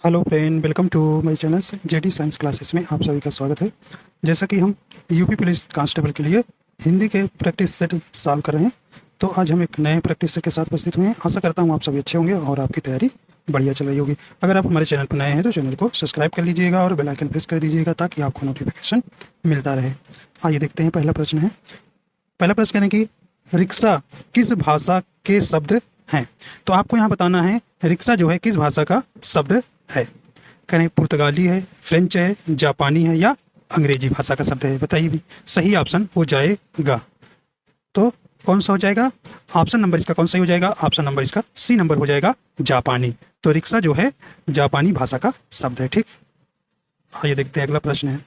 Hello friend, welcome to my channel JD science classes में आप सभी का स्वागत है। जैसा कि हम यूपी पुलिस कांस्टेबल के लिए हिंदी के प्रैक्टिस सेट सॉल्व कर रहे हैं, तो आज हम एक नए प्रैक्टिस सेट के साथ उपस्थित हुए हैं। आशा करता हूँ आप सभी अच्छे होंगे और आपकी तैयारी बढ़िया चल रही होगी। अगर आप हमारे चैनल पर नए हैं तो चैनल को सब्सक्राइब कर लीजिएगा और बेल आइकन प्रेस कर दीजिएगा ताकि आपको नोटिफिकेशन मिलता रहे। आइए देखते हैं, पहला प्रश्न है। पहला प्रश्न है कि रिक्शा किस भाषा के शब्द हैं। तो आपको यहाँ बताना है रिक्शा जो है किस भाषा का शब्द है। कहें पुर्तगाली है, फ्रेंच है, जापानी है या अंग्रेजी भाषा का शब्द है। बताइए भी, सही ऑप्शन हो जाएगा तो कौन सा हो जाएगा? ऑप्शन नंबर इसका कौन सा हो जाएगा? ऑप्शन नंबर इसका सी नंबर हो जाएगा, जापानी। तो रिक्शा जो है जापानी भाषा का शब्द है। ठीक, आइए देखते हैं अगला प्रश्न है।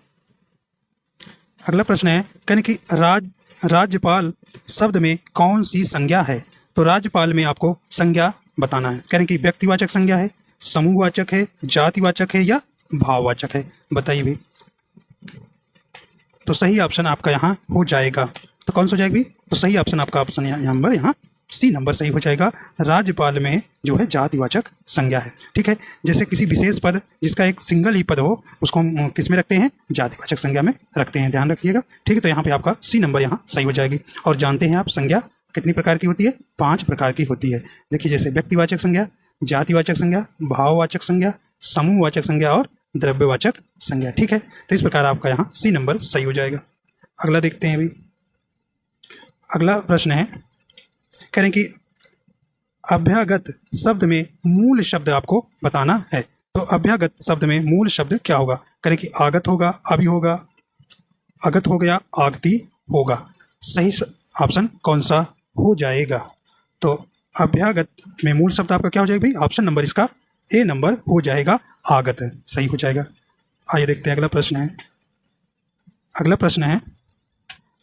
अगला प्रश्न है कहने कि राज्यपाल शब्द में कौन सी संज्ञा है। तो राज्यपाल में आपको संज्ञा बताना है। कहने की व्यक्तिवाचक संज्ञा है, समूहवाचक है, जातिवाचक है या भाववाचक है। बताइए भी, तो सही ऑप्शन आपका यहाँ हो जाएगा तो कौन सा हो जाएगा भी? तो सही ऑप्शन आपका ऑप्शन नंबर यहाँ सी नंबर सही हो जाएगा। राज्यपाल में जो है जातिवाचक संज्ञा है। ठीक है, जैसे किसी विशेष पद जिसका एक सिंगल ही पद हो उसको हम किस में रखते हैं? जातिवाचक संज्ञा में रखते हैं, ध्यान रखिएगा। ठीक है, तो यहाँ पे आपका सी नंबर यहाँ सही हो जाएगी। और जानते हैं आप संज्ञा कितनी प्रकार की होती है? 5 प्रकार की होती है। देखिए, जैसे व्यक्तिवाचक संज्ञा, जातिवाचक संज्ञा, भाववाचक संज्ञा, समूहवाचक संज्ञा और द्रव्यवाचक संज्ञा। ठीक है, तो इस प्रकार आपका यहाँ सी नंबर सही हो जाएगा। अगला देखते हैं अभी। अगला प्रश्न है, कह रहे हैं कि अभ्यागत शब्द में मूल शब्द आपको बताना है। तो अभ्यागत शब्द में मूल शब्द क्या होगा? कह रहे हैं कि आगत होगा, अभी होगा, अगत हो गया, आगति होगा। सही ऑप्शन कौन सा हो जाएगा? तो अभ्यागत में मूल शब्द आपका क्या हो जाएगा भाई? ऑप्शन नंबर इसका ए नंबर हो जाएगा, आगत सही हो जाएगा। आइए देखते हैं अगला प्रश्न है। अगला प्रश्न है,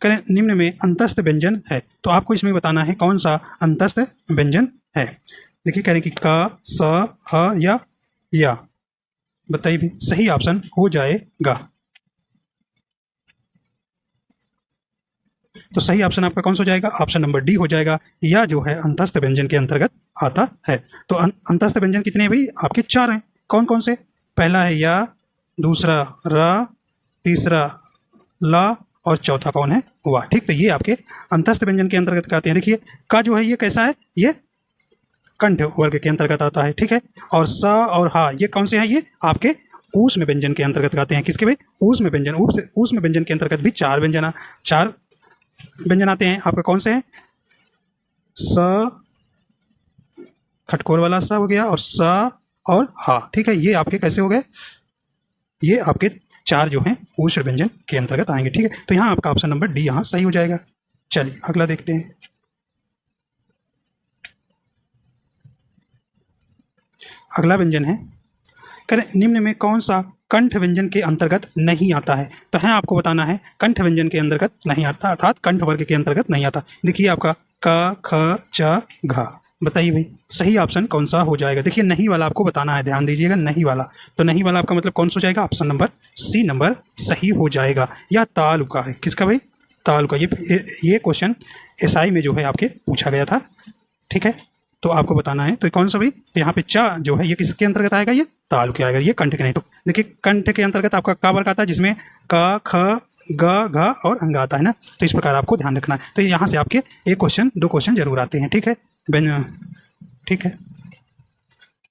करें निम्न में अंतस्थ व्यंजन है। तो आपको इसमें बताना है कौन सा अंतस्थ व्यंजन है। देखिए, कह रहे कि क, स, ह या। बताइए भी, सही ऑप्शन हो जाएगा। तो सही ऑप्शन आपका कौन सा हो जाएगा? ऑप्शन नंबर डी हो जाएगा। या जो है अंतस्थ व्यंजन के अंतर्गत आता है। तो अंतस्थ व्यंजन कितने भाई? आपके 4 हैं। कौन कौन से? पहला है या, दूसरा र, तीसरा ला और चौथा कौन है? वाह। ठीक, तो ये आपके अंतस्थ व्यंजन के अंतर्गत आते हैं। देखिए, का जो है ये कैसा है? ये कंठ वर्ग के अंतर्गत आता है। ठीक है, और स और हा ये कौन से हैं? ये आपके ऊष्म व्यंजन के अंतर्गत आते हैं। किसके भाई? ऊष्म व्यंजन। ऊष्म व्यंजन के अंतर्गत भी 4 व्यंजन आते हैं। आपका कौन से हैं? स, खटकोर वाला सा हो गया, और स और हा। ठीक है, ये आपके कैसे हो गए? ये आपके 4 जो हैं ऊष्म व्यंजन के अंतर्गत आएंगे। ठीक है, तो यहाँ आपका ऑप्शन नंबर डी यहाँ सही हो जाएगा। चलिए अगला देखते हैं। अगला व्यंजन है, करें निम्न में कौन सा कंठ व्यंजन के अंतर्गत नहीं आता है। तो है आपको बताना है कंठ व्यंजन के अंतर्गत नहीं आता, अर्थात कंठ वर्ग के अंतर्गत नहीं आता। देखिए आपका क, ख, च, घ। बताइए भाई, सही ऑप्शन कौन सा हो जाएगा? देखिए, नहीं वाला आपको बताना है, ध्यान दीजिएगा, नहीं वाला। तो नहीं वाला आपका मतलब कौन सा हो जाएगा? ऑप्शन नंबर सी नंबर सही हो जाएगा। या तालुका है। किसका भाई? तालुका। ये क्वेश्चन एसआई में जो है आपके पूछा गया था। ठीक है, तो आपको बताना है तो कौन सा भाई? तो यहाँ पे चा जो है ये किसके अंतर्गत आएगा? ये तालु के आएगा, ये कंठ के नहीं। तो देखिए, कंठ के अंतर्गत आपका का वर्ग आता है जिसमें क, ख, ग, घ और अंग आता है ना। तो इस प्रकार आपको ध्यान रखना है। तो यहाँ से आपके 1 क्वेश्चन 2 क्वेश्चन जरूर आते हैं। ठीक है ठीक है,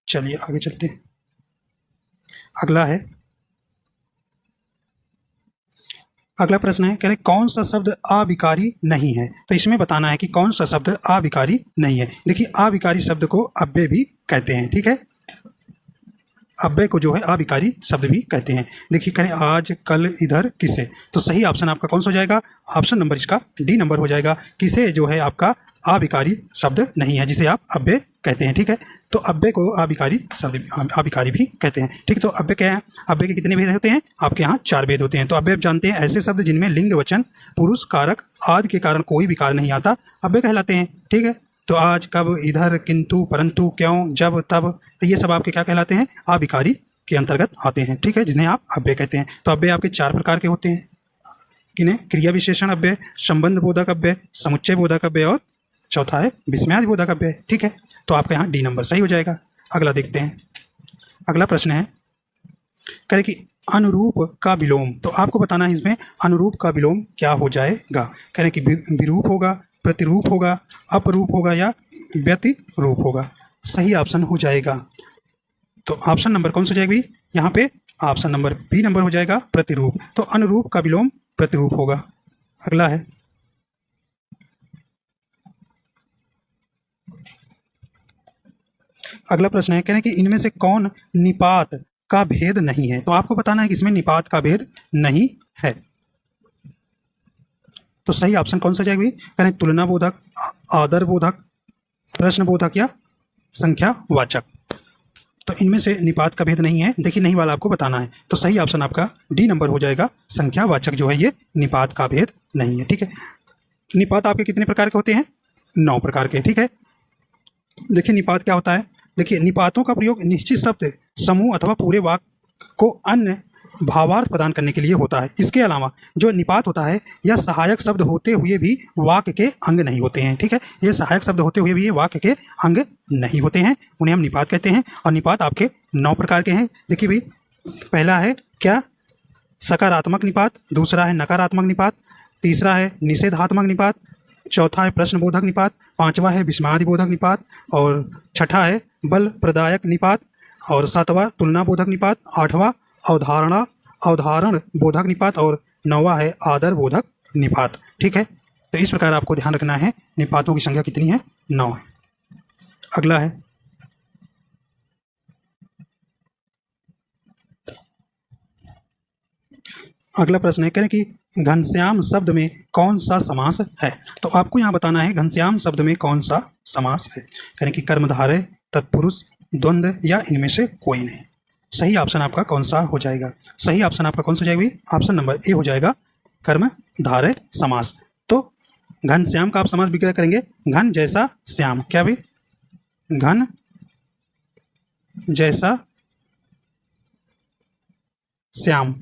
चलिए आगे चलते हैं। अगला है, अगला प्रश्न है, कह रहे कौन सा शब्द अविकारी नहीं है। तो इसमें बताना है कि कौन सा शब्द अविकारी नहीं है। देखिए, अविकारी शब्द को अव्यय भी कहते हैं। ठीक है, अव्यय को जो है अविकारी शब्द भी कहते हैं। देखिए, करें आज, कल, इधर, किसे। तो सही ऑप्शन आपका कौन सा हो जाएगा? ऑप्शन नंबर इसका डी नंबर हो जाएगा। किसे जो है आपका अविकारी शब्द नहीं है, जिसे आप अव्यय कहते हैं। ठीक है, तो अव्यय को अविकारी शब्द अविकारी भी कहते हैं। ठीक, तो अव्यय क्या है? अव्यय के कितने भेद होते हैं? आपके यहाँ 4 भेद होते हैं। तो अव्यय जानते हैं ऐसे शब्द जिनमें लिंग, वचन, पुरुष, कारक आदि के कारण कोई विकार नहीं आता, अव्यय कहलाते हैं। ठीक है, तो आज, कब, इधर, किंतु, परंतु, क्यों, जब, तब, तो ये सब आपके क्या कहलाते हैं? अविकारी के अंतर्गत आते हैं। ठीक है, जिन्हें आप अव्यय कहते हैं। तो अव्यय आपके 4 प्रकार के होते हैं। किन्हें? क्रिया विशेषण अव्यय, संबंध बोधक अव्यय, समुच्चय बोधक अव्यय और चौथा है विस्मयादि बोधक अव्यय। ठीक है, तो आपका यहाँ डी नंबर सही हो जाएगा। अगला देखते हैं। अगला प्रश्न है, कह रहे कि अनुरूप का विलोम, तो आपको बताना है इसमें अनुरूप का विलोम क्या हो जाएगा। कह रहे कि विरूप होगा, प्रतिरूप होगा, अपरूप होगा या व्यतिरूप होगा। सही ऑप्शन हो जाएगा, तो ऑप्शन नंबर कौन सा हो जाएगा भाई यहाँ पे, ऑप्शन नंबर बी नंबर हो जाएगा प्रतिरूप। तो अनुरूप का विलोम प्रतिरूप होगा। अगला है, अगला प्रश्न है, कह रहे हैं कि इनमें से कौन निपात का भेद नहीं है। तो आपको बताना है कि इसमें निपात का भेद नहीं है। तो सही ऑप्शन कौन सा जाएगा? कह रहे हैं तुलना बोधक, आदर बोधक, प्रश्न बोधक या संख्यावाचक। तो इनमें से निपात का भेद नहीं है। देखिए नहीं वाला आपको बताना है। तो सही ऑप्शन आपका डी नंबर हो जाएगा, संख्यावाचक जो है ये निपात का भेद नहीं है। ठीक है, निपात आपके कितने प्रकार के होते हैं? 9 प्रकार के। ठीक है, देखिए निपात क्या होता है। देखिए निपातों का प्रयोग निश्चित शब्द समूह अथवा पूरे वाक्य को अन्य भावार्थ प्रदान करने के लिए होता है। इसके अलावा जो निपात होता है यह सहायक शब्द होते हुए भी वाक्य के अंग नहीं होते हैं। ठीक है, ये सहायक शब्द होते हुए भी ये वाक्य के अंग नहीं होते हैं, उन्हें हम निपात कहते हैं। और निपात आपके 9 प्रकार के हैं। देखिए भाई, पहला है क्या? सकारात्मक निपात, दूसरा है नकारात्मक निपात, तीसरा है निषेधात्मक निपात, चौथा है प्रश्नबोधक निपात, पांचवा है विस्मयादिबोधक निपात, और छठा है बल प्रदायक निपात, और सातवां तुलना बोधक निपात, आठवां अवधारण बोधक निपात, और 9वां है आदर बोधक निपात। ठीक है, तो इस प्रकार आपको ध्यान रखना है निपातों की संख्या कितनी है? 9 है। अगला है, अगला प्रश्न है, कह रहे कि घनश्याम शब्द में कौन सा समास है। तो आपको यहाँ बताना है घनश्याम शब्द में कौन सा समास है। कह रहे कि कर्मधारय, तत्पुरुष, द्वंद्व या इनमें से कोई नहीं। सही ऑप्शन आपका कौन सा हो जाएगा? सही ऑप्शन आपका कौन सा हो जाएगा? ऑप्शन नंबर ए हो जाएगा, कर्मधारय समास। तो घनश्याम का आप समास विग्रह करेंगे, घन जैसा श्याम। क्या भाई? घन जैसा श्याम।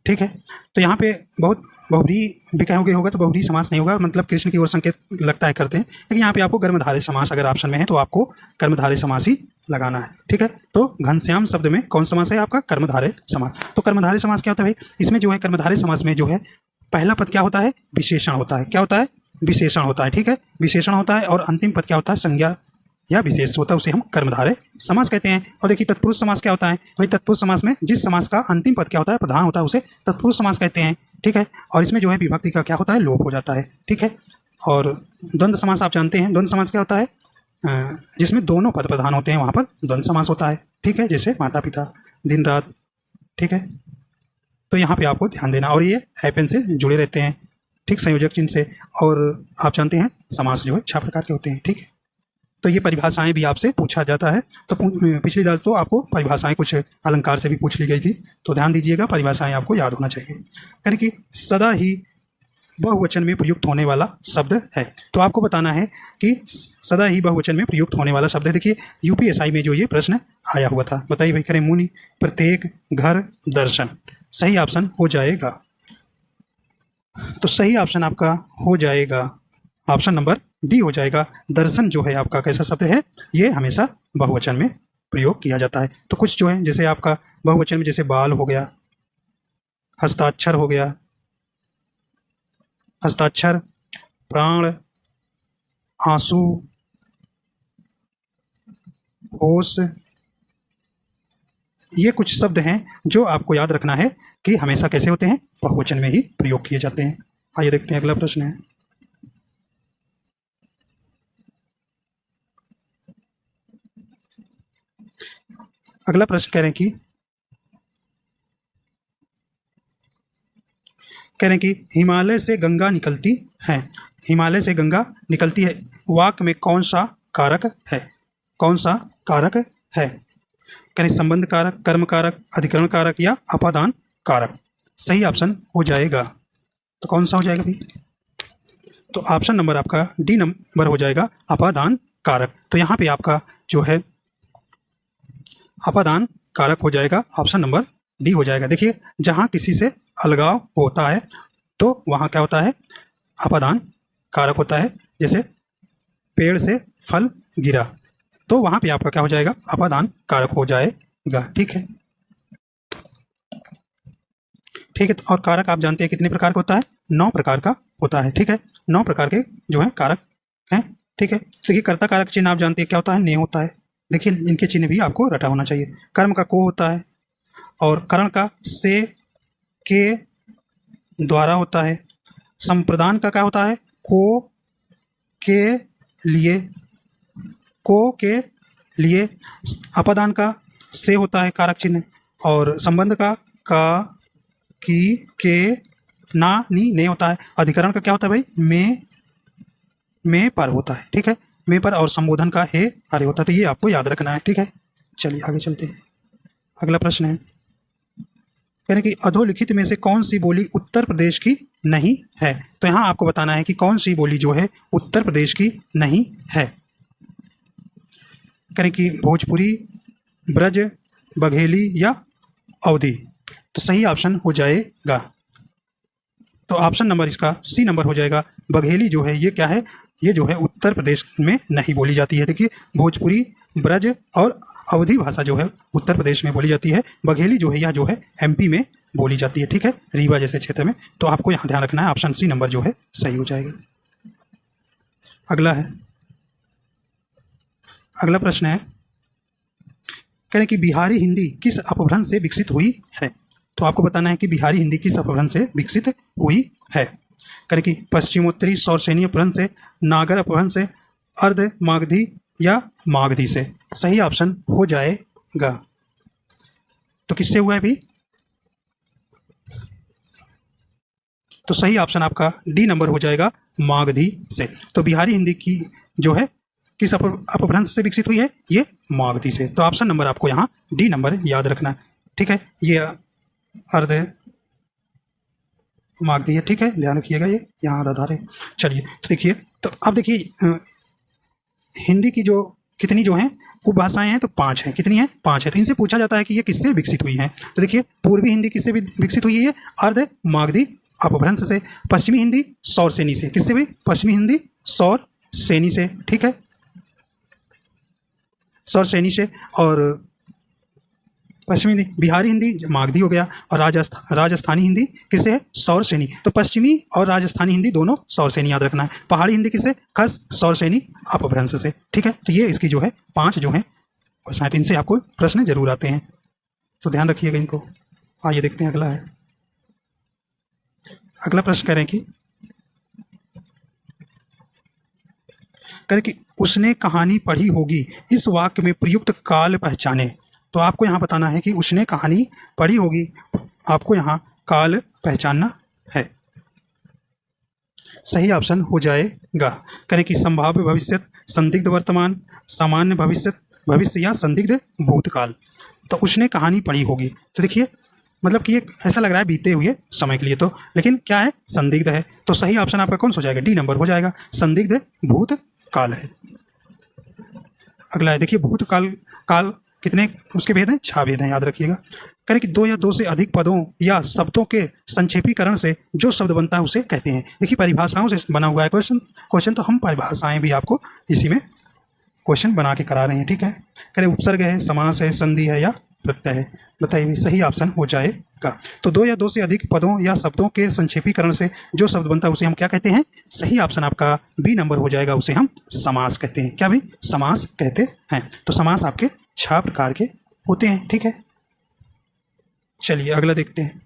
ठीक है, तो यहाँ पे बहुत बहुब्रीहि भी कहोगे होगा तो बहुब्रीहि समास नहीं होगा, मतलब कृष्ण की ओर संकेत लगता है करते हैं। लेकिन यहाँ पे आपको कर्मधारय समास अगर ऑप्शन में है तो आपको कर्मधारय समास ही लगाना है। ठीक है, तो घनश्याम शब्द में कौन समास है आपका? कर्मधारय समास। तो कर्मधारय समास क्या होता है भाई? इसमें जो है कर्मधारय समास में जो है पहला पद क्या होता है? विशेषण होता है। क्या होता है? विशेषण होता है। ठीक है, विशेषण होता है। और अंतिम पद क्या होता है? संज्ञा या विशेष होता है, उसे हम कर्मधारय समास कहते हैं। और देखिए तत्पुरुष समास क्या होता है भाई? तत्पुरुष समास में जिस समास का अंतिम पद क्या होता है? प्रधान होता है, उसे तत्पुरुष समास कहते हैं। ठीक है, और इसमें जो है विभक्ति का क्या होता है? लोप हो जाता है। ठीक है, और द्वंद्व समास आप जानते हैं। द्वंद्व समास क्या होता है? जिसमें दोनों पद प्रधान होते हैं, वहाँ पर द्वंद्व समास होता है। ठीक है, जैसे माता पिता, दिन रात। ठीक है, तो यहाँ पे आपको ध्यान देना। और ये हैपन से जुड़े रहते हैं, ठीक, संयोजक चिन्ह से। और आप जानते हैं समास जो है 6 प्रकार के होते हैं। ठीक है, तो ये परिभाषाएं भी आपसे पूछा जाता है। तो पिछली बार तो आपको परिभाषाएं कुछ अलंकार से भी पूछ ली गई थी, तो ध्यान दीजिएगा, परिभाषाएं आपको याद होना चाहिए। यानी कि सदा ही बहुवचन में प्रयुक्त होने वाला शब्द है। तो आपको बताना है कि सदा ही बहुवचन में प्रयुक्त होने वाला शब्द है। देखिए यूपीएसआई में जो ये प्रश्न आया हुआ था, बताइए भाई। करें मुनि, प्रत्येक, घर, दर्शन। सही ऑप्शन हो जाएगा, तो सही ऑप्शन आपका हो जाएगा ऑप्शन नंबर डी हो जाएगा। दर्शन जो है आपका कैसा शब्द है? ये हमेशा बहुवचन में प्रयोग किया जाता है। तो कुछ जो है जैसे आपका बहुवचन में जैसे बाल हो गया, हस्ताक्षर हो गया, हस्ताक्षर, प्राण, आंसू, होश, ये कुछ शब्द हैं जो आपको याद रखना है कि हमेशा कैसे होते हैं? बहुवचन में ही प्रयोग किए जाते हैं। आइए देखते हैं अगला प्रश्न है। अगला प्रश्न कह रहे हैं कि हिमालय से गंगा निकलती है। हिमालय से गंगा निकलती है, वाक्य में कौन सा कारक है? कौन सा कारक है? कह रहे संबंध कारक, कर्म कारक, अधिकरण कारक या अपादान कारक। सही ऑप्शन हो जाएगा, तो कौन सा हो जाएगा भाई? तो ऑप्शन नंबर आपका डी नंबर हो जाएगा, अपादान कारक। तो यहाँ पे आपका जो है अपादान कारक हो जाएगा, ऑप्शन नंबर डी हो जाएगा। देखिए जहाँ किसी से अलगाव होता है तो वहाँ क्या होता है? अपादान कारक होता है। जैसे पेड़ से फल गिरा, तो वहाँ पे आपका क्या हो जाएगा, अपादान कारक हो जाएगा। ठीक है, ठीक है। और कारक आप जानते हैं कितने प्रकार का होता है, 9 प्रकार का होता है। ठीक है, 9 प्रकार के जो है कारक हैं। ठीक है, देखिए कर्ता कारक चिन्ह आप जानते हैं क्या होता है, ने होता है। देखिए इनके चिन्ह भी आपको रटा होना चाहिए। कर्म का को होता है, और करण का से, के द्वारा होता है। संप्रदान का क्या होता है, को, के लिए, को के लिए। अपादान का से होता है कारक चिन्ह, और संबंध का की, के, ना, नी, ने होता है। अधिकरण का क्या होता है भाई, में पर होता है। ठीक है, में पर, और संबोधन का हे हरे होता है। तो ये आपको याद रखना है। ठीक है, चलिए आगे चलते हैं। अगला प्रश्न है, यानी कि अधोलिखित में से कौन सी बोली उत्तर प्रदेश की नहीं है। तो यहाँ आपको बताना है कि कौन सी बोली जो है उत्तर प्रदेश की नहीं है। यानी कि भोजपुरी, ब्रज, बघेली या अवधी। तो सही ऑप्शन हो जाएगा, तो ऑप्शन नंबर इसका सी नंबर हो जाएगा। बघेली जो है ये क्या है, ये जो है उत्तर प्रदेश में नहीं बोली जाती है। देखिए भोजपुरी, ब्रज और अवधी भाषा जो है उत्तर प्रदेश में बोली जाती है। बघेली जो है यह जो है एमपी में बोली जाती है। ठीक है, रीवा जैसे क्षेत्र में। तो आपको यहाँ ध्यान रखना है, ऑप्शन सी नंबर जो है सही हो जाएगा। अगला है, अगला प्रश्न है, कहें कि बिहारी हिंदी किस अपभ्रंश से विकसित हुई है। तो आपको बताना है कि बिहारी हिंदी किस अपभ्रंश से विकसित हुई है। करें कि पश्चिमोत्तरी सौरसेनी अपभ्रंश से, नागर अपभ्रंश से, अर्ध मागधी या मागधी से। सही ऑप्शन हो जाएगा। तो किससे हुआ है भी, तो सही ऑप्शन आपका डी नंबर हो जाएगा, मागधी से। तो बिहारी हिंदी की जो है किस अपभ्रंश से विकसित हुई है, ये मागधी से। तो ऑप्शन नंबर आपको यहाँ डी नंबर याद रखना है। ठीक है, ये अर्ध मागधी है। ठीक है, ध्यान रखिएगा, ये यहाँ आधार है। चलिए तो देखिए, तो अब देखिए हिंदी की जो कितनी जो हैं उपभाषाएं हैं, तो 5 हैं। कितनी हैं, 5 है। तो इनसे पूछा जाता है कि ये किससे विकसित हुई हैं। तो देखिए पूर्वी हिंदी किससे विकसित हुई है, ये अर्ध मागधी अपभ्रंश से। पश्चिमी हिंदी सौरसेनी से, किससे भी, पश्चिमी हिंदी सौरसेनी से। ठीक है, सौरसेनी से। और पश्चिमी हिंदी, बिहारी हिंदी मागधी हो गया, और राजस्थानी हिंदी किससे है, सौरसेनी। तो पश्चिमी और राजस्थानी हिंदी दोनों सौरसेनी याद रखना है। पहाड़ी हिंदी किससे, खस सौरसेनी अपभ्रंश से। ठीक है, तो ये इसकी जो है 5 जो है शायद इनसे आपको प्रश्न जरूर आते हैं, तो ध्यान रखिएगा इनको। आइए देखते हैं अगला है। अगला प्रश्न कह रहे हैं कि उसने कहानी पढ़ी होगी, इस वाक्य में प्रयुक्त काल पहचाने। तो आपको यहाँ बताना है कि उसने कहानी पढ़ी होगी, आपको यहाँ काल पहचानना है। सही ऑप्शन हो जाएगा। करें कि संभाव्य भविष्य, संदिग्ध वर्तमान, सामान्य भविष्य, भविष्य या संदिग्ध भूतकाल। तो उसने कहानी पढ़ी होगी, तो देखिए मतलब कि ये ऐसा लग रहा है बीते हुए समय के लिए, तो लेकिन क्या है, संदिग्ध है। तो सही ऑप्शन आपका कौन सा हो जाएगा, डी नंबर हो जाएगा, संदिग्ध भूतकाल है। अगला है, देखिए भूतकाल काल कितने उसके भेद हैं, 6 भेद हैं, याद रखिएगा। करें कि 2 या 2 से अधिक पदों या शब्दों के संक्षेपीकरण से जो शब्द बनता है उसे कहते हैं। देखिए परिभाषाओं से बना हुआ है क्वेश्चन, तो हम परिभाषाएं भी आपको इसी में क्वेश्चन बना के करा रहे हैं। ठीक है, करें उपसर्ग है, समास है, संधि है या प्रत्यय है, बताइए सही ऑप्शन हो जाएगा। तो 2 या 2 से अधिक पदों या शब्दों के संक्षेपीकरण से जो शब्द बनता है उसे हम क्या कहते हैं, सही ऑप्शन आपका बी नंबर हो जाएगा, उसे हम समास कहते हैं। क्या भाई, समास कहते हैं। तो समास आपके 6 प्रकार के होते हैं। ठीक है, चलिए अगला देखते हैं।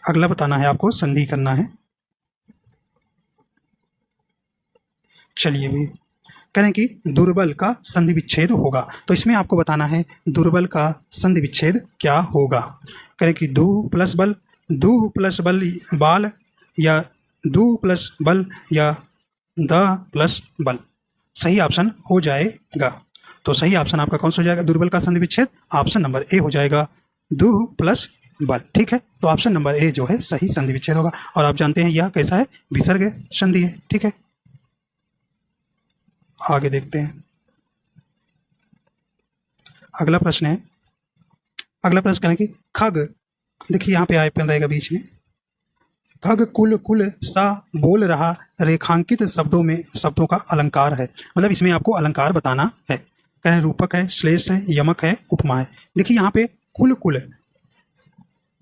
अगला बताना है आपको, संधि करना है। चलिए भी करें कि दुर्बल का संधि विच्छेद होगा, तो इसमें आपको बताना है दुर्बल का संधि विच्छेद क्या होगा। करें कि दू प्लस बल, दू प्लस बल बाल, या दू प्लस बल, या द प्लस बल। सही ऑप्शन हो जाएगा। तो सही ऑप्शन आपका कौन सा हो जाएगा, दुर्बल का संधि विच्छेद, ऑप्शन नंबर ए हो जाएगा, दू प्लस बल। ठीक है, तो ऑप्शन नंबर ए जो है सही संधि विच्छेद होगा। और आप जानते हैं यह कैसा है, विसर्ग संधि है। ठीक है, आगे देखते हैं। अगला प्रश्न है, अगला प्रश्न करें कि खग, देखिए यहाँ पे आए पेन रहेगा बीच में, खग कुल कुल सा बोल रहा रेखांकित शब्दों का अलंकार है। मतलब इसमें आपको अलंकार बताना है। कह रहे रूपक है, श्लेष है, यमक है, उपमा है। देखिए यहाँ पे कुल कुल,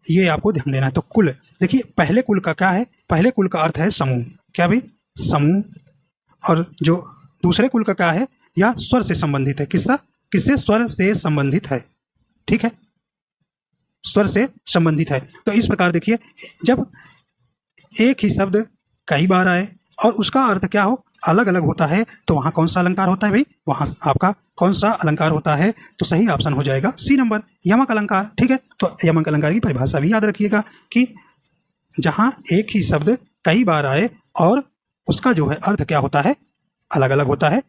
ये आपको ध्यान देना है। तो कुल, देखिए पहले कुल का क्या है, पहले कुल का अर्थ है समूह। क्या भाई, समूह। और जो दूसरे कुल का क्या है, या स्वर से संबंधित है। किससे, स्वर से संबंधित है। ठीक है, स्वर से संबंधित है। तो इस प्रकार देखिए, जब एक ही शब्द कई बार आए और उसका अर्थ क्या हो, अलग अलग होता है, तो वहां कौन सा अलंकार होता है भाई, वहां आपका कौन सा अलंकार होता है। तो सही ऑप्शन हो जाएगा सी नंबर, यमक अलंकार। ठीक है, तो यमक अलंकार की परिभाषा भी याद रखिएगा कि जहां एक ही शब्द कई बार आए और उसका जो है अर्थ क्या होता है, अलग अलग होता है,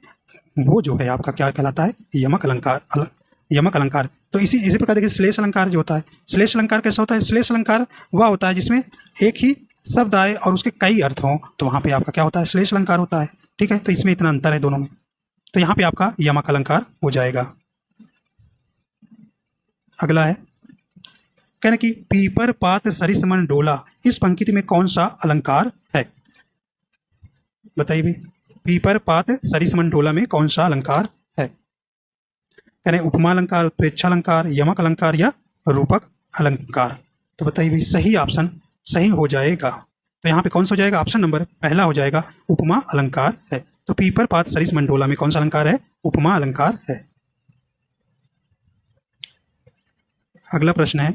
वो जो है आपका क्या कहलाता है, यमक अलंकार। यमक अलंकार। तो इसी प्रकार देखिए श्लेष अलंकार जो होता है, श्लेष अलंकार कैसा होता है, श्लेष अलंकार वह होता है जिसमें एक ही शब्द आए और उसके कई अर्थ हों, तो वहां पे आपका क्या होता है, श्लेष अलंकार होता है। ठीक है, तो इसमें इतना अंतर है दोनों में। तो यहाँ पे आपका यमक अलंकार हो जाएगा। अगला है, कहने की पीपर पात सरिस मन डोला, इस पंक्ति में कौन सा अलंकार है, बताइए भाई। पीपर पात सरिस मन डोला में कौन सा अलंकार है। कह रहे उपमा अलंकार, उत्प्रेक्षा अलंकार, यमक अलंकार या रूपक अलंकार। तो बताइए भाई, सही ऑप्शन सही हो जाएगा। तो यहाँ पे कौन सा हो जाएगा, ऑप्शन नंबर पहला हो जाएगा, उपमा अलंकार है। तो पीपर पात सरिस मंडोला में कौन सा अलंकार है, उपमा अलंकार है। अगला प्रश्न है,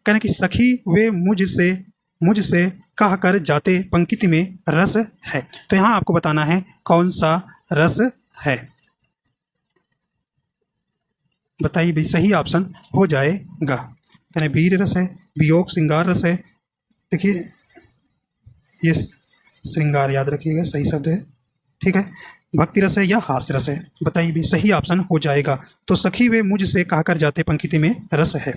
कहने की सखी वे मुझसे कह कर जाते पंक्ति में रस है। तो यहाँ आपको बताना है कौन सा रस है। बताइए भाई, सही ऑप्शन हो जाएगा। कहने वीर रस है, वियोग श्रृंगार रस है। देखिए ये श्रृंगार याद रखिएगा, सही शब्द है। ठीक है, भक्ति रस है या हास्य रस है। बताइए भी, सही ऑप्शन हो जाएगा। तो सखी वे मुझसे कहकर जाते पंक्ति में रस है।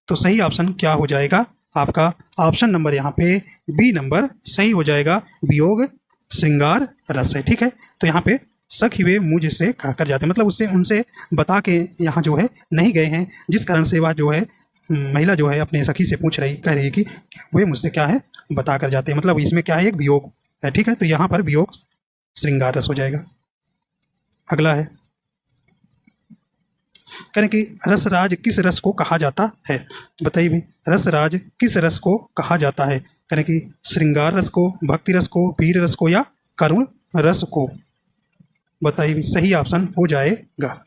तो सही ऑप्शन क्या हो जाएगा आपका, ऑप्शन नंबर यहाँ पे बी नंबर सही हो जाएगा, वियोग श्रृंगार रस है। ठीक है, तो यहाँ पे सखी वे मुझसे कहकर जाते, मतलब उससे उनसे बता के यहाँ जो है नहीं गए हैं, जिस कारण से वह जो है महिला जो है अपने सखी से पूछ रही, कह रही है कि वे मुझसे क्या है बता कर जाते हैं। मतलब इसमें क्या है, एक वियोग है। ठीक है, तो यहाँ पर वियोग श्रृंगार रस हो जाएगा। अगला है, कहने की रसराज किस रस को कहा जाता है। बताइए भाई, रसराज किस रस को कहा जाता है। कहने की श्रृंगार रस को, भक्ति रस को, वीर रस को या करुण रस को। बताइए भाई, सही ऑप्शन हो जाएगा।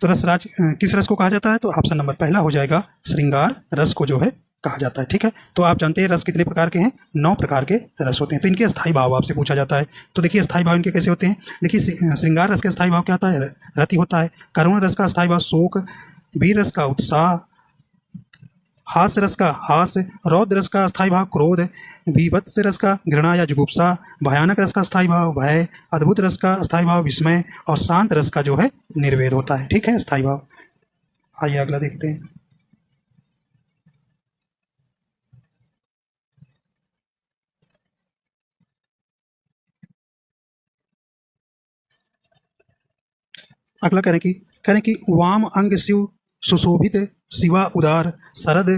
तो रसराज किस रस को कहा जाता है, तो ऑप्शन नंबर पहला हो जाएगा, श्रृंगार रस को जो है कहा जाता है। ठीक है, तो आप जानते हैं रस कितने प्रकार के हैं, 9 प्रकार के रस होते हैं। तो इनके स्थायी भाव आपसे पूछा जाता है। तो देखिए स्थायी भाव इनके कैसे होते हैं। देखिए श्रृंगार रस का स्थायी भाव क्या होता है, रति होता है। करुण रस का स्थायी भाव शोक, वीर रस का उत्साह, हास्य रस का हास्य, रौद्र रस का स्थायी भाव क्रोध, बीभत्स रस का घृणा या जुगुप्सा, भयानक रस का स्थायी भाव भय, अद्भुत रस का स्थायी भाव विस्मय और शांत रस का जो है निर्वेद होता है। ठीक है, स्थायी भाव। आइए अगला देखते हैं। अगला करें कि वाम अंग शिव सुशोभित शिवा उदार शरद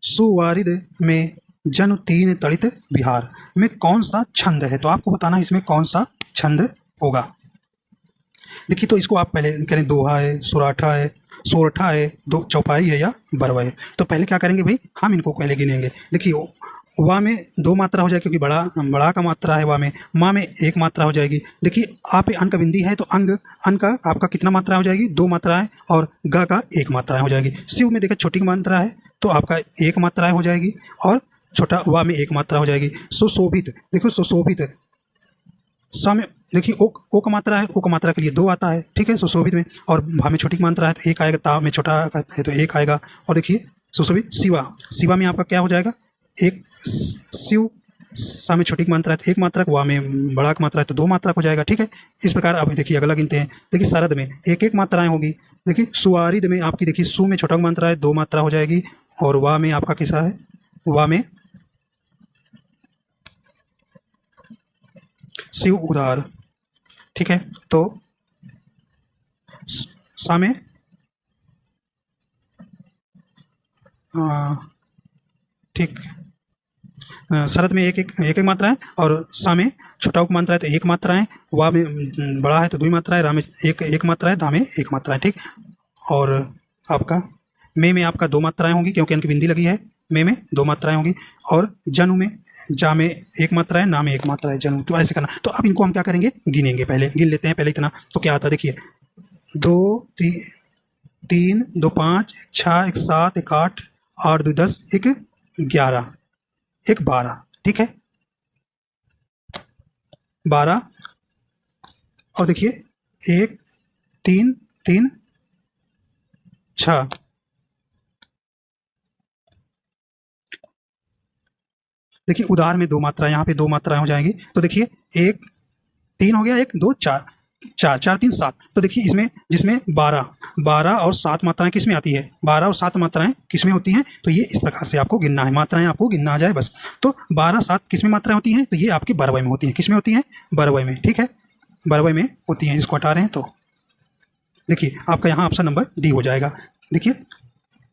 सुवारिद में जनु तीन तड़ित बिहार में कौन सा छंद है। तो आपको बताना है इसमें कौन सा छंद होगा। देखिए, तो इसको आप पहले करें, दोहा है, सुराठा है, सोरठा है, दो चौपाई है या बरवा है। तो पहले क्या करेंगे भाई, हम इनको पहले गिनेंगे। देखिए वा में 2 मात्रा हो जाएगी, क्योंकि बड़ा का मात्रा है वा में। माँ में 1 मात्रा हो जाएगी। देखिए आप अन का बिंदी है, तो अन का आपका कितना मात्रा हो जाएगी, 2 मात्राएं, और ग का 1 मात्रा हो जाएगी। शिव में देखिए छोटी मात्रा है, तो आपका 1 मात्रा हो जाएगी, और छोटा वा में 1 मात्रा हो जाएगी। सुशोभित, देखो सुशोभित सा में देखिए ओ का मात्रा है, ओ का मात्रा के लिए 2 आता है। ठीक है, सुशोभित में। और भा में छोटी मात्रा है तो 1 आएगा, ता में छोटा है तो 1 आएगा। और देखिए सुशोभित शिवा में आपका क्या हो जाएगा, 1 शिव, सा में छोटी मात्रा है तो 1 मात्रा, वा में बड़ा का मात्रा है तो 2 मात्रा हो जाएगा। ठीक है, इस प्रकार अब देखिए अगला गिनते हैं। देखिए शरद में 1 मात्राएं होगी। देखिए सुवारिद में आपकी देखिए सु में छोटा मात्रा है, 2 मात्रा हो जाएगी। और वा में आपका किसा है, वा में शिव उदार। ठीक है, तो सा में ठीक। शरद में एक मात्रा है, और सा में छोटा उप मात्रा है तो एक मात्रा है, वा में बड़ा है तो दुई मात्रा है, रा में एक मात्रा है, धा में एक मात्रा है, ठीक। और आपका में आपका दो मात्राएं होंगी क्योंकि इनकी बिंदी लगी है, में दो मात्राएं होंगी, और जनु में जा में एक मात्रा है, ना में एक मात्रा है, जनु। तो ऐसे करना। तो अब इनको हम क्या करेंगे, गिनेंगे। पहले गिन लेते हैं पहले इतना। तो क्या आता है देखिए, 2 3 2 5 6 1 7 1 8 8 2 10 1 11 1 12, ठीक है, 12। और देखिए 1 3 3 6, देखिए उदार में दो मात्रा, यहाँ पे दो मात्राएं हो जाएंगी। तो देखिए 1 3 हो गया, 1 2 4 4 4 3 7। तो देखिए इसमें जिसमें 12 और 7 मात्राएं किस में आती है, 12 और 7 मात्राएं किस में होती हैं, तो ये इस प्रकार से आपको गिनना है, मात्राएं आपको गिनना आ जाए बस। तो 12 7 किस में मात्राएं होती हैं, तो ये आपकी बारहवें में होती हैं। किस में होती हैं, बारहवें में, ठीक है, बारहवें में होती हैं। इसको हटा रहे हैं तो देखिए आपका यहाँ ऑप्शन नंबर डी हो जाएगा। देखिए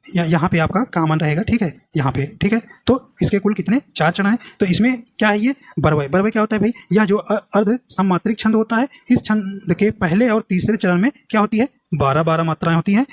यहाँ पे आपका कॉमन रहेगा, ठीक है, यहाँ पे, ठीक है। तो इसके कुल कितने, 4 चरण हैं। तो इसमें क्या है, ये बरवय क्या होता है भाई, यह जो अर्ध सममात्रिक छंद होता है, इस छंद के पहले और तीसरे चरण में क्या होती है, 12 मात्राएं होती हैं,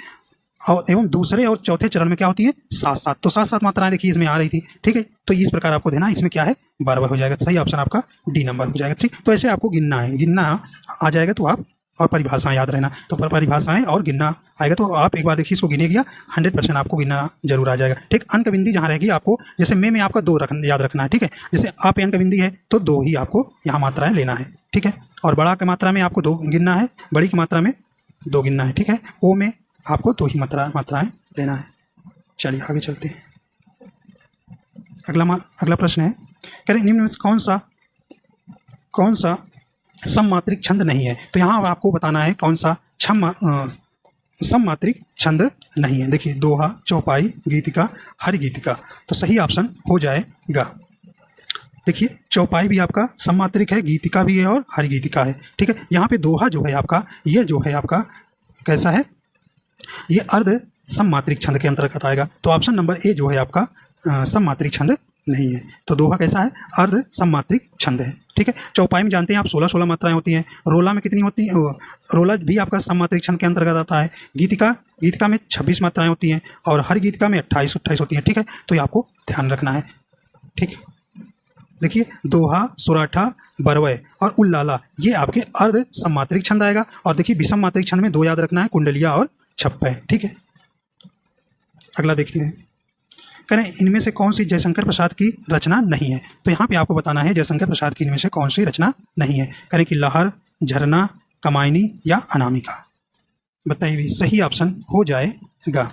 और एवं दूसरे और चौथे चरण में क्या होती है, 7 तो 7 मात्राएं देखिए इसमें आ रही थी, ठीक है। तो इस प्रकार आपको देना, इसमें क्या है, बरवय हो जाएगा। सही ऑप्शन आपका डी नंबर हो जाएगा, ठीक। तो ऐसे आपको गिनना है, गिनना आ जाएगा तो आप, और परिभाषाएं याद रहना। तो परिभाषाएं और गिनना आएगा तो आप एक बार देखिए इसको गिने गया, 100% आपको गिनना जरूर आ जाएगा, ठीक। अंक बिंदी जहाँ रहेगी आपको, जैसे में आपका 2 याद रखना है, ठीक है। जैसे आप अंक बिंदी है तो 2 ही आपको यहाँ मात्राएं लेना है, ठीक है। और बड़ा की मात्रा में आपको 2 गिनना है, बड़ी की मात्रा में 2 गिनना है, ठीक है। ओ में आपको 2 ही मात्राएं लेना है। चलिए आगे चलते हैं। अगला प्रश्न है, कह रहे निम्न में से कौन सा सममात्रिक छंद नहीं है। तो यहाँ आपको बताना है कौन सा सममात्रिक छंद नहीं है। देखिए दोहा, चौपाई, गीतिका, हरि गीतिका। तो सही ऑप्शन हो जाएगा, देखिए चौपाई भी आपका सममात्रिक है, गीतिका भी है और हरि गीतिका है, ठीक है। यहाँ पे दोहा जो है आपका, ये जो है आपका कैसा है, ये अर्ध सममात्रिक छंद के अंतर्गत आएगा। तो ऑप्शन नंबर ए जो है आपका सममात्रिक छंद नहीं है। तो दोहा कैसा है, अर्ध सममात्रिक छंद है, ठीक है। चौपाई में जानते हैं आप 16 मात्राएं होती हैं। रोला में कितनी होती हैं, रोला भी आपका सममात्रिक छंद के अंतर्गत आता है। गीतिका में 26 मात्राएं होती हैं, और हर गीतिका में 28 होती हैं, ठीक है। तो ये आपको ध्यान रखना है, ठीक। देखिए दोहा, सुराठा, बरवय और उल्लाला, ये आपके अर्ध सममात्रिक छंद आएगा। और देखिए विषम मात्रिक छंद में 2 याद रखना है, कुंडलिया और छप्पय, ठीक है। अगला देखते हैं, करें इनमें से कौन सी जयशंकर प्रसाद की रचना नहीं है। तो यहाँ पे आपको बताना है जयशंकर प्रसाद की इनमें से कौन सी रचना नहीं है। करें कि लहर, झरना, कमायनी या अनामिका। बताइए, सही ऑप्शन हो जाएगा।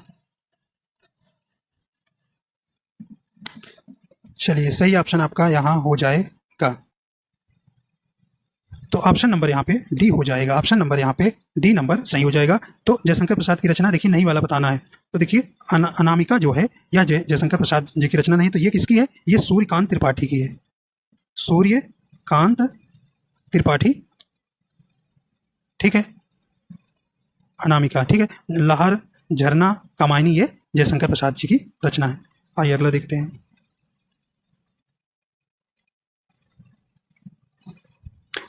चलिए सही ऑप्शन आपका यहाँ हो जाएगा। तो ऑप्शन नंबर यहाँ पे डी हो जाएगा, ऑप्शन नंबर यहाँ पे डी नंबर सही हो जाएगा। तो जयशंकर प्रसाद की रचना देखिए नहीं वाला बताना है। तो देखिए अनामिका जो है यह जयशंकर प्रसाद जी की रचना नहीं, तो ये किसकी है, ये सूर्यकांत त्रिपाठी की है, सूर्यकांत त्रिपाठी, ठीक है, अनामिका, ठीक है। लहर, झरना, कमायनी, ये जयशंकर प्रसाद जी की रचना है। आइए अगला देखते हैं।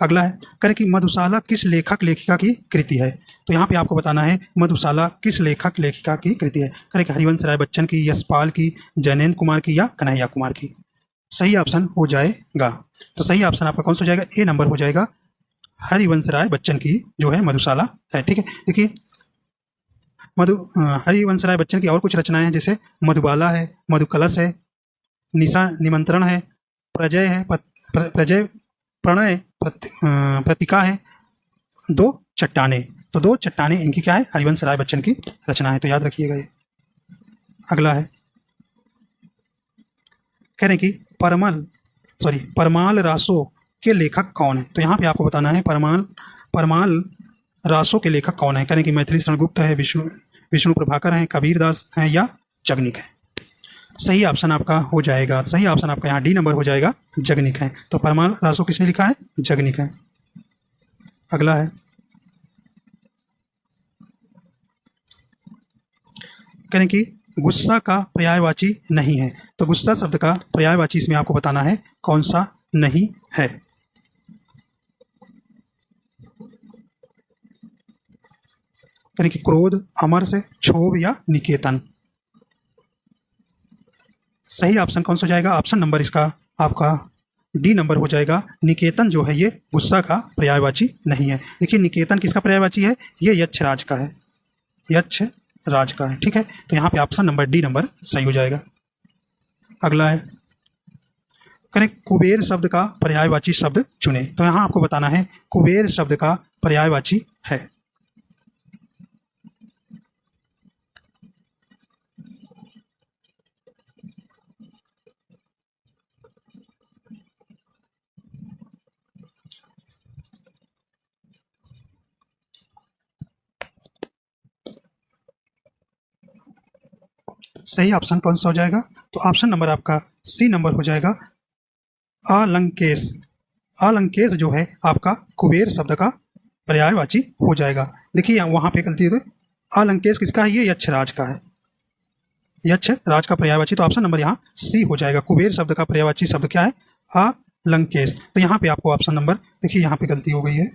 अगला है, करें कि मधुशाला किस लेखक लेखिका की कृति है। तो यहाँ पे आपको बताना है मधुशाला किस लेखक लेखिका की कृति है। करें कि हरिवंश राय बच्चन की, यशपाल की, जैनेन्द्र कुमार की या कन्हैया कुमार की। सही ऑप्शन हो जाएगा। तो सही ऑप्शन आपका कौन सा हो जाएगा, ए नंबर हो जाएगा, हरिवंश राय बच्चन की जो है मधुशाला है, ठीक है। देखिए हरिवंश राय बच्चन की और कुछ रचनाएं हैं, जैसे मधुबाला है, मधुकलश है, निशा निमंत्रण है, प्रजय है, प्रजय प्रणय, प्रतिका है, 2 चट्टाने। तो 2 चट्टाने इनकी क्या है, हरिवंश राय बच्चन की रचना है, तो याद रखिएगा ये। अगला है, कह रहे हैं कि परमाल रासो के लेखक कौन है। तो यहाँ पे आपको बताना है परमाल रासो के लेखक कौन है। कह रहे हैं कि मैथिली शरण गुप्त है, विष्णु प्रभाकर हैं, कबीरदास हैं या जगनिक है। सही ऑप्शन आपका हो जाएगा, सही ऑप्शन आपका यहाँ डी नंबर हो जाएगा, जगनिक है। तो परमाल रासो किसने लिखा है, जगनिक है। अगला है, कह रहे हैं कि गुस्सा का पर्यायवाची नहीं है। तो गुस्सा शब्द का पर्यायवाची इसमें आपको बताना है कौन सा नहीं है। यानी कि क्रोध, अमरस, क्षोभ या निकेतन। सही ऑप्शन कौन सा हो जाएगा? ऑप्शन नंबर इसका आपका डी नंबर हो जाएगा। निकेतन जो है ये गुस्सा का पर्यायवाची नहीं है। देखिए निकेतन किसका पर्यायवाची है? ये यक्ष राज का है, यक्ष राज का है। ठीक है, तो यहाँ पे ऑप्शन नंबर डी नंबर सही हो जाएगा। अगला है करें कुबेर शब्द का पर्यायवाची शब्द चुने। तो यहाँ आपको बताना है कुबेर शब्द का पर्यायवाची है। सही ऑप्शन कौन सा हो जाएगा? तो ऑप्शन नंबर आपका सी नंबर हो जाएगा, अलंकेश। अलंकेश जो है आपका कुबेर शब्द का पर्यायवाची हो जाएगा। देखिए वहाँ पे गलती है, अलंकेश किसका है? ये यक्ष राज का है, यक्ष राज का पर्यायवाची। तो ऑप्शन नंबर यहाँ सी हो जाएगा। कुबेर शब्द का पर्यायवाची शब्द क्या है? अलंकेश। तो यहाँ पे आपको ऑप्शन नंबर, देखिए यहाँ पे गलती हो गई है,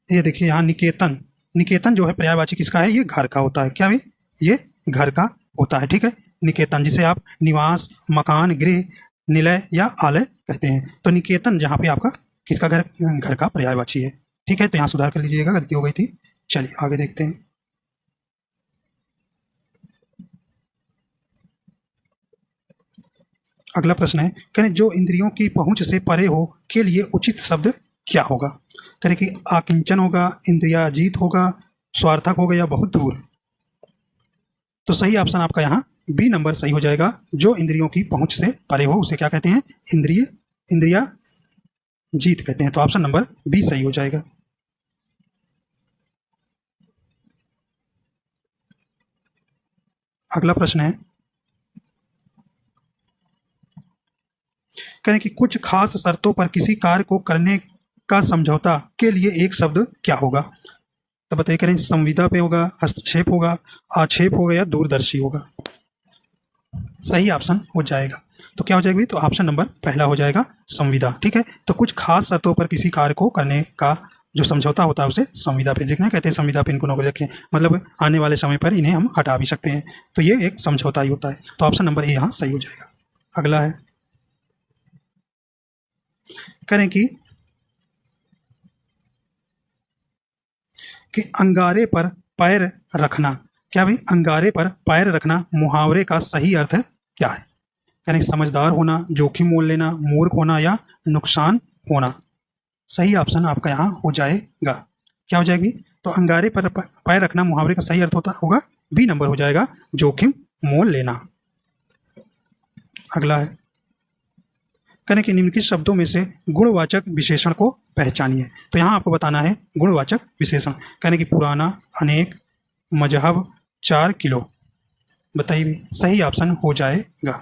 ये देखिए यहाँ निकेतन। निकेतन जो है पर्यायवाची किसका है? ये घर का होता है। क्या भाई? ये घर का होता है। ठीक है, निकेतन जिसे आप निवास, मकान, गृह, निलय या आलय कहते हैं। तो निकेतन जहाँ पे आपका किसका घर का पर्यायवाची है। ठीक है, तो यहाँ सुधार कर लीजिएगा, गलती हो गई थी। चलिए आगे देखते हैं। अगला प्रश्न है, कहें जो इंद्रियों की पहुंच से परे हो के लिए उचित शब्द क्या होगा? कहें कि आकिंचन होगा, इंद्रियाजीत होगा, स्वार्थक होगा या बहुत दूर। तो सही ऑप्शन आपका यहाँ बी नंबर सही हो जाएगा। जो इंद्रियों की पहुंच से परे हो उसे क्या कहते हैं? इंद्रिया जीत कहते हैं। तो ऑप्शन नंबर बी सही हो जाएगा। अगला प्रश्न है, कहें कि कुछ खास शर्तों पर किसी कार्य को करने का समझौता के लिए एक शब्द क्या होगा? तो बताइए, करें संविदा पे होगा, हस्तक्षेप होगा, आक्षेप होगा या दूरदर्शी होगा। सही ऑप्शन हो जाएगा। तो क्या हो जाएगा? तो ऑप्शन नंबर पहला हो जाएगा, संविदा। ठीक है, तो कुछ खास शर्तों पर किसी कार्य को करने का जो समझौता होता है उसे संविदा पे लिखना कहते हैं। संविदा पे इनको नौकरी रखें, मतलब आने वाले समय पर इन्हें हम हटा भी सकते हैं। तो ये एक समझौता ही होता है। तो ऑप्शन नंबर ए यहाँ सही हो जाएगा। अगला है, करें कि अंगारे पर पैर रखना। क्या भाई? अंगारे पर पैर रखना मुहावरे का सही अर्थ क्या है? यानी समझदार होना, जोखिम मोल लेना, मूर्ख होना या नुकसान होना। सही ऑप्शन आपका यहाँ हो जाएगा। क्या हो जाएगी? तो अंगारे पर पैर रखना मुहावरे का सही अर्थ होगा बी नंबर हो जाएगा, जोखिम मोल लेना। अगला है, कहने कि निम्नलिखित शब्दों में से गुणवाचक विशेषण को पहचानिए। तो यहाँ आपको बताना है गुणवाचक विशेषण। कहने कि पुराना, अनेक, मजहब, 4 किलो। बताइए भी, सही ऑप्शन हो जाएगा।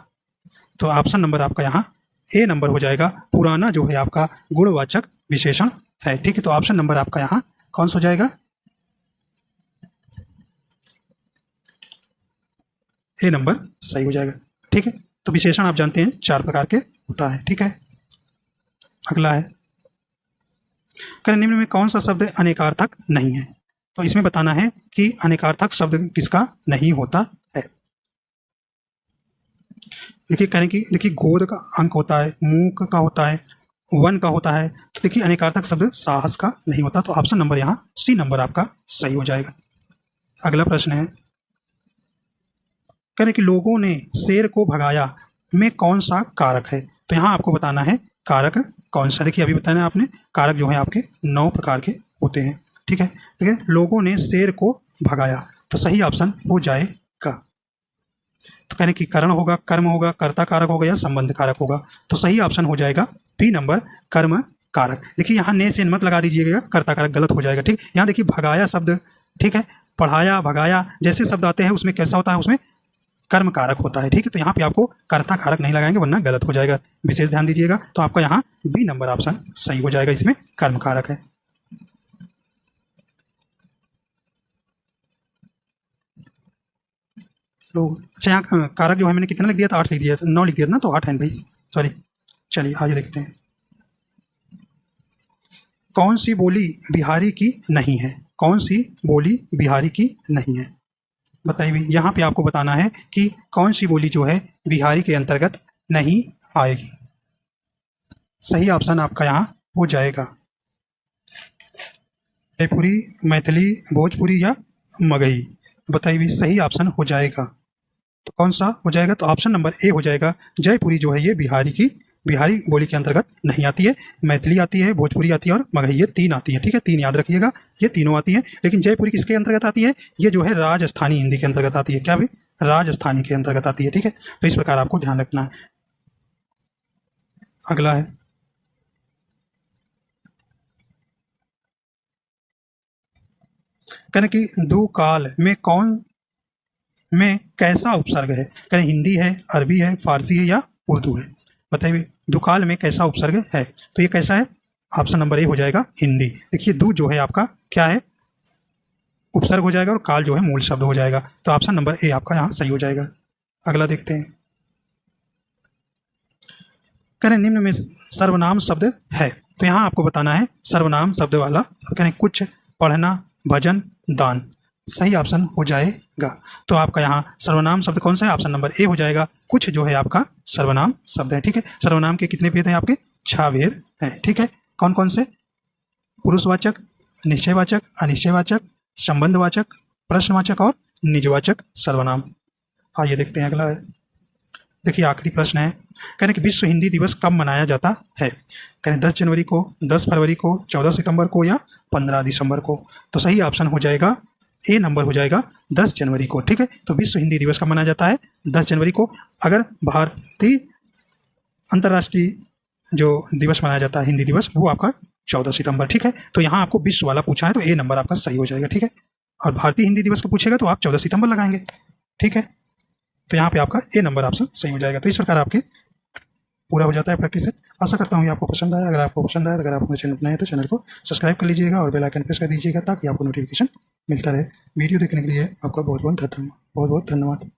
तो ऑप्शन नंबर आपका यहाँ ए नंबर हो जाएगा। पुराना जो है आपका गुणवाचक विशेषण है। ठीक है, तो ऑप्शन नंबर आपका यहाँ कौन सा हो जाएगा? ए नंबर सही हो जाएगा। ठीक है, तो विशेषण आप जानते हैं 4 प्रकार के होता है। ठीक है, अगला है, करें निम्न में कौन सा शब्द अनेकार्थक नहीं है? तो इसमें बताना है कि अनेकार्थक शब्द किसका नहीं होता है। देखिए करें कि देखिए गोद का अंक होता है, मूक का होता है, वन का होता है। तो देखिए अनेकार्थक शब्द साहस का नहीं होता। तो ऑप्शन नंबर यहाँ सी नंबर आपका सही हो जाएगा। अगला प्रश्न है, करें कि लोगों ने शेर को भगाया में कौन सा कारक है? तो यहाँ आपको बताना है कारक कौन सा। देखिए अभी बताना है आपने, कारक जो है आपके 9 प्रकार के होते हैं। ठीक है, लोगों ने शेर को भगाया, तो सही ऑप्शन हो जाएगा। तो कहने की करण होगा, कर्म होगा, कर्ता कारक होगा या संबंध कारक होगा। तो सही ऑप्शन हो जाएगा बी नंबर, कर्म कारक। देखिए यहाँ ने से मत लगा दीजिएगा, कर्ता कारक गलत हो जाएगा। ठीक, यहाँ देखिए भगाया शब्द, ठीक है, पढ़ाया, भगाया जैसे शब्द आते हैं उसमें कैसा होता है? उसमें कर्म कारक होता है। ठीक है, तो यहाँ पे आपको कर्ता कारक नहीं लगाएंगे वरना गलत हो जाएगा, विशेष ध्यान दीजिएगा। तो आपका यहाँ बी नंबर ऑप्शन सही हो जाएगा, इसमें कर्म कारक है। तो अच्छा, यहाँ कारक जो है मैंने कितना लिख दिया था, 8 लिख दिया था, 9 लिख दिया था ना, तो 8 है भाई, सॉरी। चलिए आगे देखते हैं। कौन सी बोली बिहारी की नहीं है? कौन सी बोली बिहारी की नहीं है? बताइए भी, यहाँ पे आपको बताना है कि कौन सी बोली जो है बिहारी के अंतर्गत नहीं आएगी। सही ऑप्शन आपका यहाँ हो जाएगा जयपुरी, मैथिली, भोजपुरी या मगही। बताइए भी, सही ऑप्शन हो जाएगा तो कौन सा हो जाएगा? तो ऑप्शन नंबर ए हो जाएगा। जयपुरी जो है ये बिहारी बोली के अंतर्गत नहीं आती है। मैथिली आती है, भोजपुरी आती है और मगही, ये 3 आती है। ठीक है, 3 याद रखिएगा, ये तीनों आती है। लेकिन जयपुरी किसके अंतर्गत आती है? ये जो है राजस्थानी हिंदी के अंतर्गत आती है। क्या भाई? राजस्थानी के अंतर्गत आती है। ठीक है, तो इस प्रकार आपको ध्यान रखना है। अगला है, कहने कि दो काल में कौन में कैसा उपसर्ग है? कहें हिंदी है, अरबी है, फारसी है या उर्दू है? बताइए, दुकाल में कैसा उपसर्ग है? तो ये कैसा है? ऑप्शन नंबर ए हो जाएगा, हिंदी। देखिए, दू जो है आपका क्या है? उपसर्ग हो जाएगा और काल जो है मूल शब्द हो जाएगा। तो ऑप्शन नंबर ए आपका यहाँ सही हो जाएगा। अगला देखते हैं, कहें निम्न में सर्वनाम शब्द है। तो यहाँ आपको बताना है सर्वनाम शब्द वाला। कहें कुछ, पढ़ना, भजन, दान। सही ऑप्शन हो जाएगा। तो आपका यहाँ सर्वनाम शब्द कौन सा है? ऑप्शन नंबर ए हो जाएगा। कुछ जो है आपका सर्वनाम शब्द है। ठीक है, सर्वनाम के कितने भेद हैं आपके? 6 भेद हैं। ठीक है, कौन कौन से? पुरुषवाचक, निश्चयवाचक, अनिश्चयवाचक, संबंधवाचक, प्रश्नवाचक और निजवाचक सर्वनाम। आइए देखते हैं अगला है। देखिए, आखिरी प्रश्न है, कहने कि विश्व हिंदी दिवस कब मनाया जाता है? कहने 10 जनवरी को, 10 फरवरी को, 14 सितंबर को या 15 दिसंबर को? तो सही ऑप्शन हो जाएगा, ए नंबर हो जाएगा 10 जनवरी को। ठीक है, तो विश्व हिंदी दिवस कब मनाया जाता है? 10 जनवरी को। अगर भारतीय अंतर्राष्ट्रीय जो दिवस मनाया जाता है हिंदी दिवस, वो आपका 14 सितंबर। ठीक है, तो यहाँ आपको विश्व वाला पूछा है तो ए नंबर आपका सही हो जाएगा। ठीक है, और भारतीय हिंदी दिवस का पूछेगा तो आप 14 सितंबर लगाएंगे। ठीक है, तो यहाँ पे आपका ए नंबर ऑप्शन सही हो जाएगा। तो इस प्रकार आपके पूरा हो जाता है प्रैक्टिस सेट। आशा करता हूँ ये आपको पसंद आया। अगर आपको पसंद आया, अगर आप अपने चैनल बनाए तो चैनल को सब्सक्राइब कर लीजिएगा और बेल आइकन प्रेस कर दीजिएगा ताकि आपको नोटिफिकेशन मिलता रहे। वीडियो देखने के लिए आपका बहुत बहुत धन्यवाद।